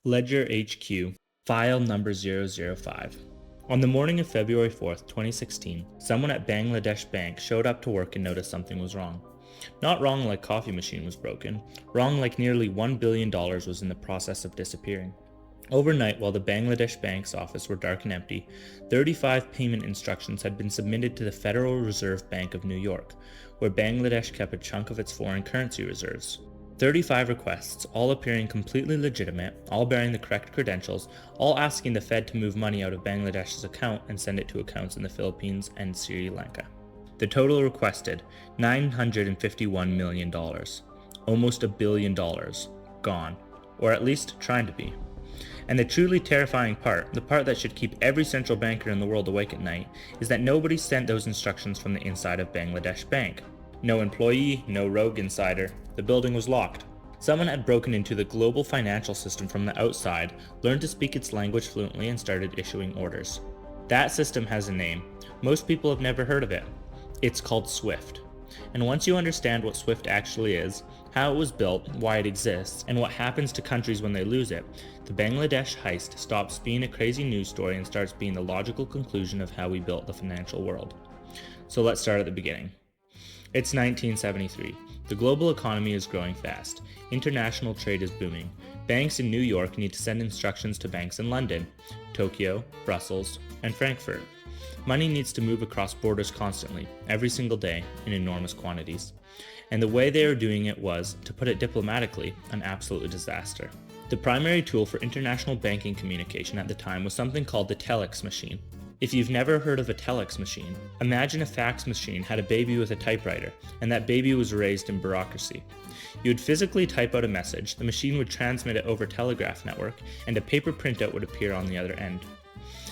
Ledger HQ, file number 005. On the morning of February 4th, 2016, someone at Bangladesh Bank showed up to work and noticed something was wrong. Not wrong like coffee machine was broken, wrong like nearly $1 billion was in the process of disappearing. Overnight, while the Bangladesh Bank's office were dark and empty, 35 payment instructions had been submitted to the Federal Reserve Bank of New York, where Bangladesh kept a chunk of its foreign currency reserves. 35 requests, all appearing completely legitimate, all bearing the correct credentials, all asking the Fed to move money out of Bangladesh's account and send it to accounts in the Philippines and Sri Lanka. The total requested, $951 million. Almost $1 billion. Gone. Or at least trying to be. And the truly terrifying part, the part that should keep every central banker in the world awake at night, is that nobody sent those instructions from the inside of Bangladesh Bank. No employee, no rogue insider. The building was locked. Someone had broken into the global financial system from the outside, learned to speak its language fluently, and started issuing orders. That system has a name. Most people have never heard of it. It's called SWIFT. And once you understand what SWIFT actually is, how it was built, why it exists, and what happens to countries when they lose it, the Bangladesh heist stops being a crazy news story and starts being the logical conclusion of how we built the financial world. So let's start at the beginning. It's 1973. The global economy is growing fast. International trade is booming. Banks in New York need to send instructions to banks in London, Tokyo, Brussels, and Frankfurt. Money needs to move across borders constantly, every single day, in enormous quantities. And the way they were doing it was, to put it diplomatically, an absolute disaster. The primary tool for international banking communication at the time was something called the telex machine. If you've never heard of a telex machine, imagine a fax machine had a baby with a typewriter, and that baby was raised in bureaucracy. You would physically type out a message, the machine would transmit it over telegraph network, and a paper printout would appear on the other end.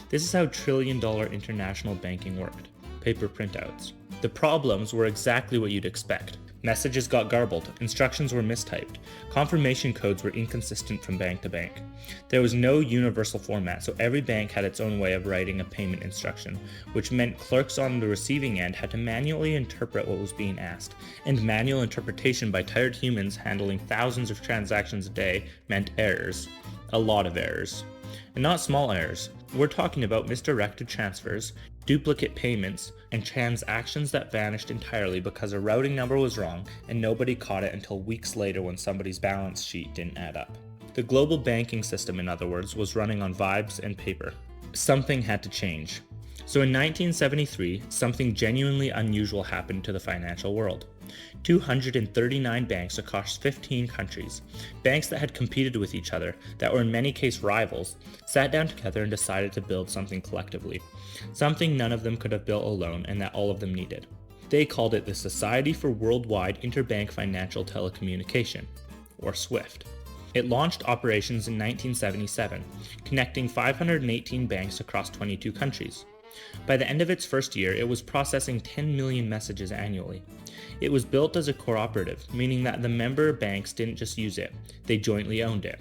This is how trillion-dollar international banking worked. Paper printouts. The problems were exactly what you'd expect. Messages got garbled, instructions were mistyped, confirmation codes were inconsistent from bank to bank. There was no universal format, so every bank had its own way of writing a payment instruction, which meant clerks on the receiving end had to manually interpret what was being asked, and manual interpretation by tired humans handling thousands of transactions a day meant errors. A lot of errors. And not small errors. We're talking about misdirected transfers, duplicate payments, and transactions that vanished entirely because a routing number was wrong and nobody caught it until weeks later when somebody's balance sheet didn't add up. The global banking system, in other words, was running on vibes and paper. Something had to change. So in 1973, something genuinely unusual happened to the financial world. 239 banks across 15 countries, banks that had competed with each other, that were in many cases rivals, sat down together and decided to build something collectively, something none of them could have built alone and that all of them needed. They called it the Society for Worldwide Interbank Financial Telecommunication, or SWIFT. It launched operations in 1977, connecting 518 banks across 22 countries. By the end of its first year, it was processing 10 million messages annually. It was built as a cooperative, meaning that the member banks didn't just use it, they jointly owned it.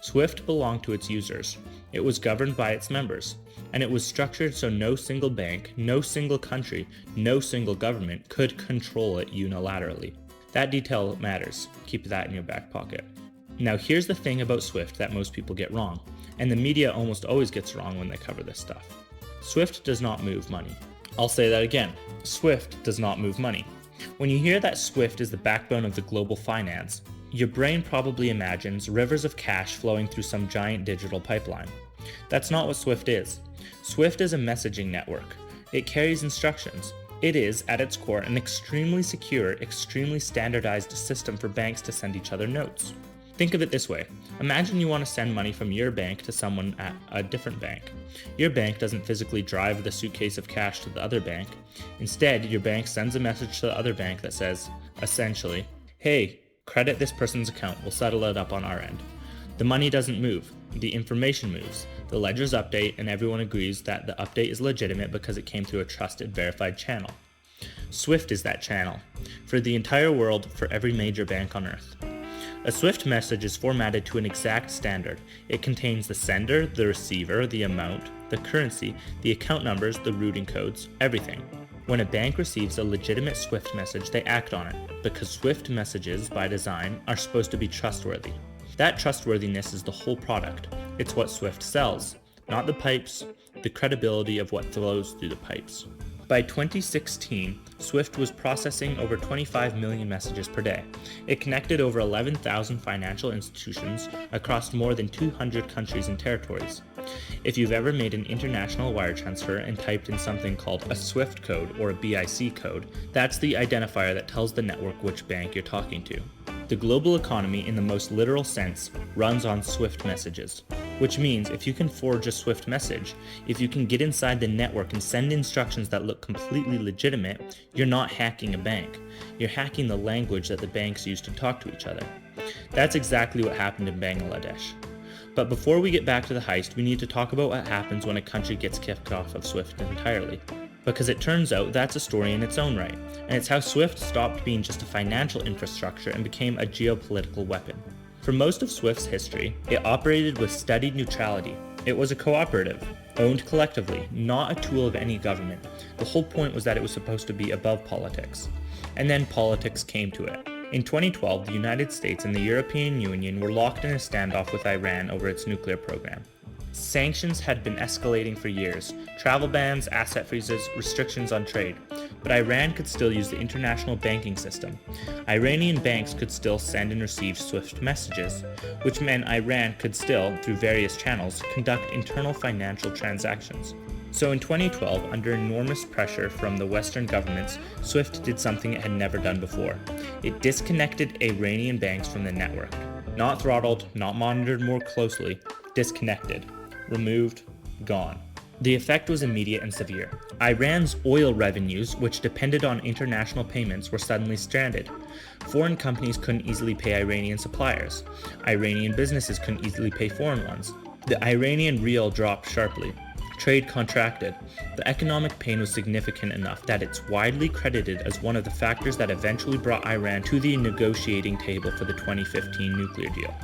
SWIFT belonged to its users. It was governed by its members, and it was structured so no single bank, no single country, no single government could control it unilaterally. That detail matters. Keep that in your back pocket. Now here's the thing about SWIFT that most people get wrong, and the media almost always gets wrong when they cover this stuff. SWIFT does not move money. I'll say that again. SWIFT does not move money. When you hear that SWIFT is the backbone of the global finance, your brain probably imagines rivers of cash flowing through some giant digital pipeline. That's not what SWIFT is. SWIFT is a messaging network. It carries instructions. It is, at its core, an extremely secure, extremely standardized system for banks to send each other notes. Think of it this way. Imagine you want to send money from your bank to someone at a different bank. Your bank doesn't physically drive the suitcase of cash to the other bank. Instead, your bank sends a message to the other bank that says, essentially, hey, credit this person's account, we'll settle it up on our end. The money doesn't move, the information moves. The ledgers update and everyone agrees that the update is legitimate because it came through a trusted, verified channel. SWIFT is that channel, for the entire world, for every major bank on earth. A SWIFT message is formatted to an exact standard. It contains the sender, the receiver, the amount, the currency, the account numbers, the routing codes, everything. When a bank receives a legitimate SWIFT message, they act on it, because SWIFT messages, by design, are supposed to be trustworthy. That trustworthiness is the whole product. It's what SWIFT sells, not the pipes, the credibility of what flows through the pipes. By 2016, SWIFT was processing over 25 million messages per day. It connected over 11,000 financial institutions across more than 200 countries and territories. If you've ever made an international wire transfer and typed in something called a SWIFT code or a BIC code, that's the identifier that tells the network which bank you're talking to. The global economy, in the most literal sense, runs on SWIFT messages, which means if you can forge a SWIFT message, if you can get inside the network and send instructions that look completely legitimate, you're not hacking a bank. You're hacking the language that the banks use to talk to each other. That's exactly what happened in Bangladesh. But before we get back to the heist, we need to talk about what happens when a country gets kicked off of SWIFT entirely. Because it turns out that's a story in its own right, and it's how SWIFT stopped being just a financial infrastructure and became a geopolitical weapon. For most of SWIFT's history, it operated with studied neutrality. It was a cooperative, owned collectively, not a tool of any government. The whole point was that it was supposed to be above politics. And then politics came to it. In 2012, the United States and the European Union were locked in a standoff with Iran over its nuclear program. Sanctions had been escalating for years, travel bans, asset freezes, restrictions on trade, but Iran could still use the international banking system. Iranian banks could still send and receive SWIFT messages, which meant Iran could still, through various channels, conduct internal financial transactions. So in 2012, under enormous pressure from the Western governments, SWIFT did something it had never done before. It disconnected Iranian banks from the network. Not throttled, not monitored more closely, disconnected. Removed, gone. The effect was immediate and severe. Iran's oil revenues, which depended on international payments, were suddenly stranded. Foreign companies couldn't easily pay Iranian suppliers. Iranian businesses couldn't easily pay foreign ones. The Iranian rial dropped sharply. Trade contracted. The economic pain was significant enough that it's widely credited as one of the factors that eventually brought Iran to the negotiating table for the 2015 nuclear deal.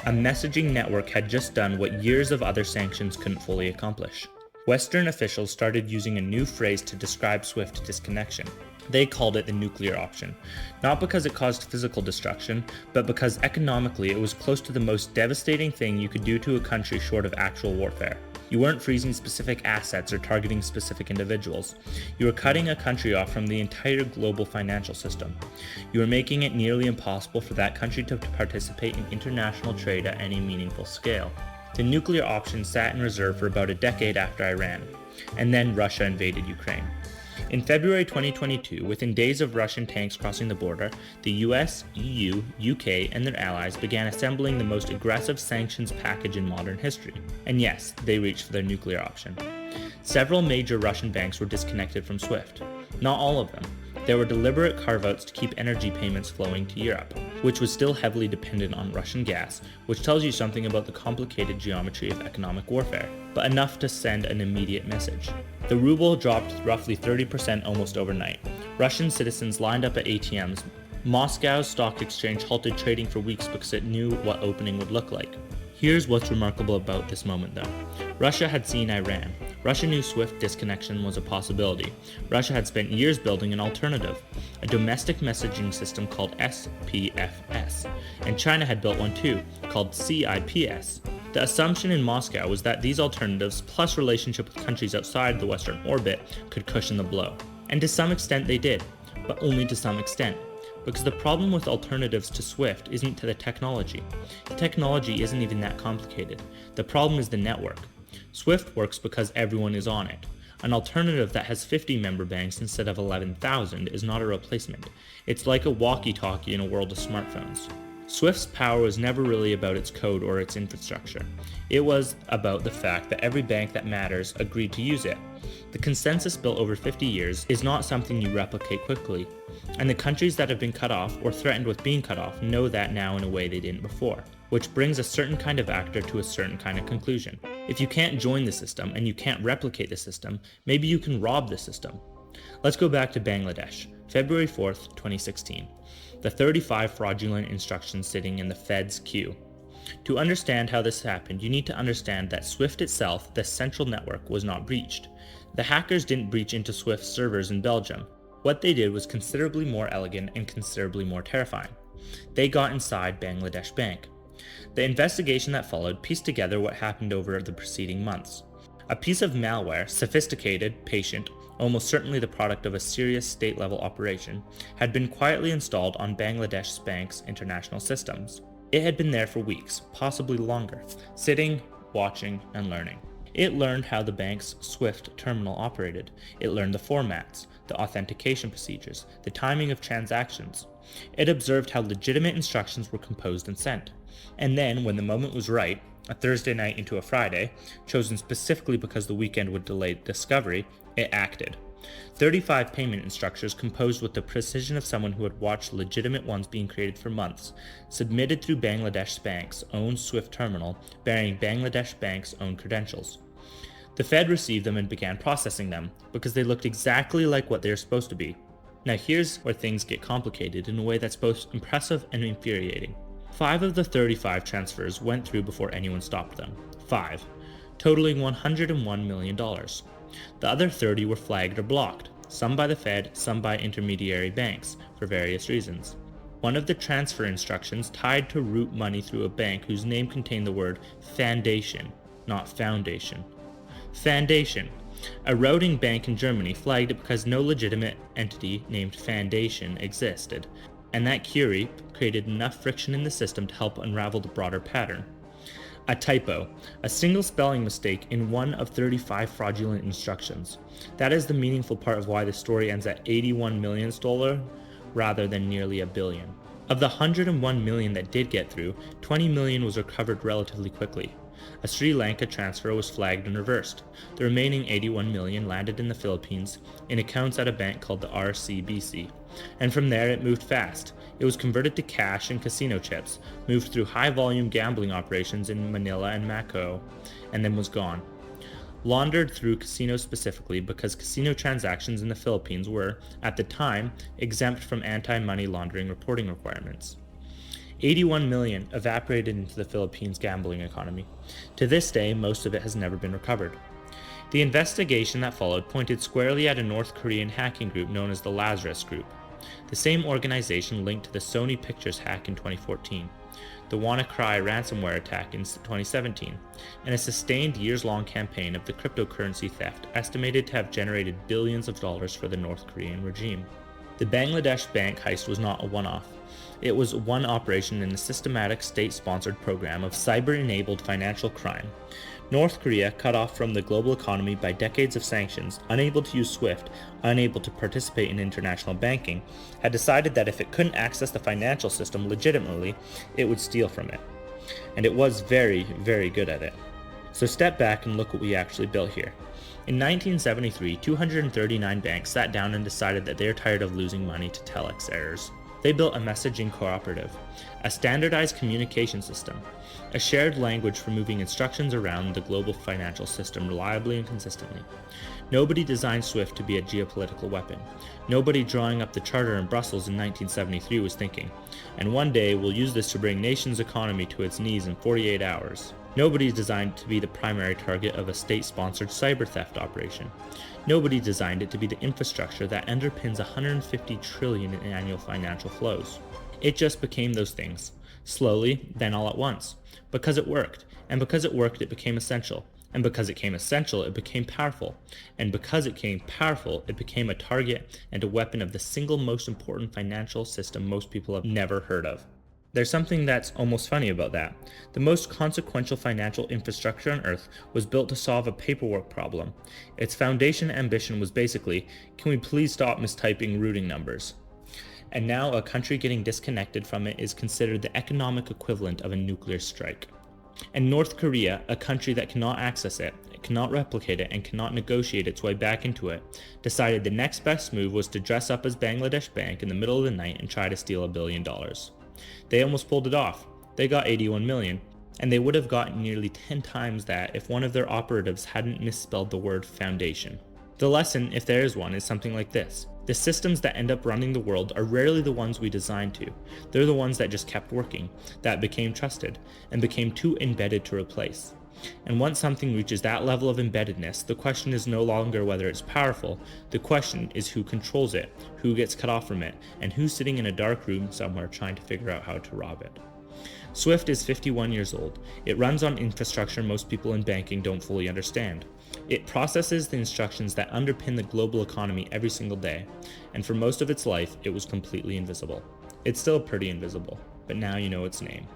A messaging network had just done what years of other sanctions couldn't fully accomplish. Western officials started using a new phrase to describe SWIFT disconnection. They called it the nuclear option, not because it caused physical destruction, but because economically it was close to the most devastating thing you could do to a country short of actual warfare. You weren't freezing specific assets or targeting specific individuals. You were cutting a country off from the entire global financial system. You were making it nearly impossible for that country to participate in international trade at any meaningful scale. The nuclear option sat in reserve for about a decade after Iran, and then Russia invaded Ukraine. In February 2022, within days of Russian tanks crossing the border, the US, EU, UK, and their allies began assembling the most aggressive sanctions package in modern history. And yes, they reached for their nuclear option. Several major Russian banks were disconnected from SWIFT. Not all of them. There were deliberate carve-outs to keep energy payments flowing to Europe, which was still heavily dependent on Russian gas, which tells you something about the complicated geometry of economic warfare, but enough to send an immediate message. The ruble dropped roughly 30% almost overnight. Russian citizens lined up at ATMs. Moscow's stock exchange halted trading for weeks because it knew what opening would look like. Here's what's remarkable about this moment though. Russia had seen Iran. Russia knew SWIFT disconnection was a possibility. Russia had spent years building an alternative, a domestic messaging system called SPFS, and China had built one too, called CIPS. The assumption in Moscow was that these alternatives, plus relationship with countries outside the Western orbit, could cushion the blow. And to some extent they did, but only to some extent. Because the problem with alternatives to SWIFT isn't to the technology. The technology isn't even that complicated. The problem is the network. SWIFT works because everyone is on it. An alternative that has 50 member banks instead of 11,000 is not a replacement. It's like a walkie-talkie in a world of smartphones. SWIFT's power was never really about its code or its infrastructure. It was about the fact that every bank that matters agreed to use it. The consensus built over 50 years is not something you replicate quickly, and the countries that have been cut off or threatened with being cut off know that now in a way they didn't before, which brings a certain kind of actor to a certain kind of conclusion. If you can't join the system and you can't replicate the system, maybe you can rob the system. Let's go back to Bangladesh, February 4th, 2016. The 35 fraudulent instructions sitting in the Fed's queue. To understand how this happened, you need to understand that SWIFT itself, the central network, was not breached. The hackers didn't breach into SWIFT servers in Belgium. What they did was considerably more elegant and considerably more terrifying. They got inside Bangladesh Bank. The investigation that followed pieced together what happened over the preceding months. A piece of malware, sophisticated, patient, almost certainly the product of a serious state-level operation, had been quietly installed on Bangladesh bank's international systems. It had been there for weeks, possibly longer, sitting, watching, and learning. It learned how the bank's SWIFT terminal operated. It learned the formats, the authentication procedures, the timing of transactions. It observed how legitimate instructions were composed and sent. And then, when the moment was right, a Thursday night into a Friday, chosen specifically because the weekend would delay discovery, it acted. 35 payment instructions composed with the precision of someone who had watched legitimate ones being created for months, submitted through Bangladesh Bank's own SWIFT terminal, bearing Bangladesh Bank's own credentials. The Fed received them and began processing them, because they looked exactly like what they are supposed to be. Now here's where things get complicated in a way that's both impressive and infuriating. 5 of the 35 transfers went through before anyone stopped them. 5, totaling $101 million. The other 30 were flagged or blocked, some by the Fed, some by intermediary banks, for various reasons. One of the transfer instructions tied to route money through a bank whose name contained the word Foundation, not Foundation. Foundation. A routing bank in Germany flagged it because no legitimate entity named Foundation existed, and that query created enough friction in the system to help unravel the broader pattern. A typo, a single spelling mistake in one of 35 fraudulent instructions. That is the meaningful part of why the story ends at 81 million stolen rather than nearly a billion. Of the 101 million that did get through, 20 million was recovered relatively quickly. A Sri Lanka transfer was flagged and reversed. The remaining 81 million landed in the Philippines in accounts at a bank called the RCBC, and from there it moved fast. It was converted to cash and casino chips, moved through high-volume gambling operations in Manila and Macau, and then was gone. Laundered through casinos specifically because casino transactions in the Philippines were, at the time, exempt from anti-money laundering reporting requirements. 81 million evaporated into the Philippines' gambling economy. To this day, most of it has never been recovered. The investigation that followed pointed squarely at a North Korean hacking group known as the Lazarus Group, the same organization linked to the Sony Pictures hack in 2014, the WannaCry ransomware attack in 2017, and a sustained years-long campaign of the cryptocurrency theft estimated to have generated billions of dollars for the North Korean regime. The Bangladesh bank heist was not a one-off. It was one operation in a systematic state-sponsored program of cyber-enabled financial crime. North Korea, cut off from the global economy by decades of sanctions, unable to use SWIFT, unable to participate in international banking, had decided that if it couldn't access the financial system legitimately, it would steal from it. And it was very, very good at it. So step back and look what we actually built here. In 1973, 239 banks sat down and decided that they are tired of losing money to telex errors. They built a messaging cooperative, a standardized communication system, a shared language for moving instructions around the global financial system reliably and consistently. Nobody designed SWIFT to be a geopolitical weapon. Nobody drawing up the charter in Brussels in 1973 was thinking, and one day we'll use this to bring nation's economy to its knees in 48 hours. Nobody designed it to be the primary target of a state-sponsored cyber theft operation. Nobody designed it to be the infrastructure that underpins 150 trillion in annual financial flows. It just became those things, slowly, then all at once, because it worked, and because it worked it became essential, and because it became essential it became powerful, and because it became powerful it became a target and a weapon of the single most important financial system most people have never heard of. There's something that's almost funny about that. The most consequential financial infrastructure on Earth was built to solve a paperwork problem. Its foundation ambition was basically, can we please stop mistyping routing numbers? And now a country getting disconnected from it is considered the economic equivalent of a nuclear strike. And North Korea, a country that cannot access it, cannot replicate it, and cannot negotiate its way back into it, decided the next best move was to dress up as Bangladesh Bank in the middle of the night and try to steal $1 billion. They almost pulled it off. They got 81 million, and they would have gotten nearly 10 times that if one of their operatives hadn't misspelled the word foundation. The lesson, if there is one, is something like this. The systems that end up running the world are rarely the ones we designed to. They're the ones that just kept working, that became trusted, and became too embedded to replace. And once something reaches that level of embeddedness, the question is no longer whether it's powerful, the question is who controls it, who gets cut off from it, and who's sitting in a dark room somewhere trying to figure out how to rob it. Swift is 51 years old. It runs on infrastructure most people in banking don't fully understand. It processes the instructions that underpin the global economy every single day, and for most of its life, it was completely invisible. It's still pretty invisible, but now you know its name.